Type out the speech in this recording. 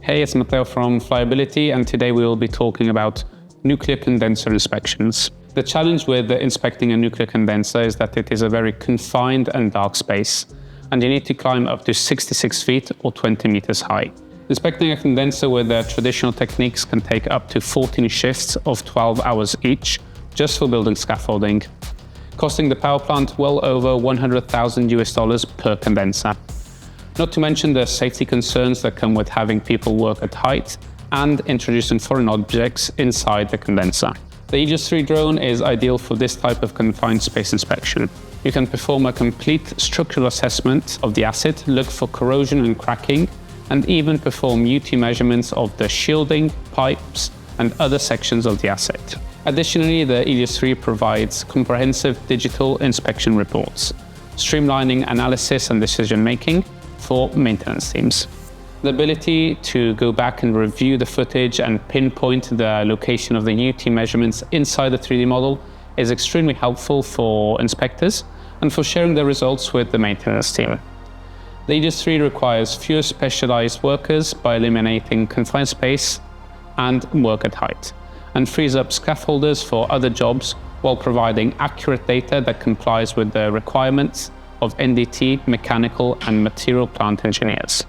Hey, it's Matteo from Flyability, and today we will be talking about nuclear condenser inspections. The challenge with inspecting a nuclear condenser is that it is a very confined and dark space, and you need to climb up to 66 feet or 20 meters high. Inspecting a condenser with traditional techniques can take up to 14 shifts of 12 hours each, just for building scaffolding, costing the power plant well over $100,000 per condenser. Not to mention the safety concerns that come with having people work at height and introducing foreign objects inside the condenser. The Elios 3 drone is ideal for this type of confined space inspection. You can perform a complete structural assessment of the asset, look for corrosion and cracking, and even perform UT measurements of the shielding, pipes, and other sections of the asset. Additionally, the Elios 3 provides comprehensive digital inspection reports, streamlining analysis and decision-making for maintenance teams. The ability to go back and review the footage and pinpoint the location of the UT measurements inside the 3D model is extremely helpful for inspectors and for sharing the results with the maintenance team. The Elios 3 requires fewer specialized workers by eliminating confined space and work at height, and frees up scaffolders for other jobs while providing accurate data that complies with the requirements of NDT, mechanical and material plant engineers.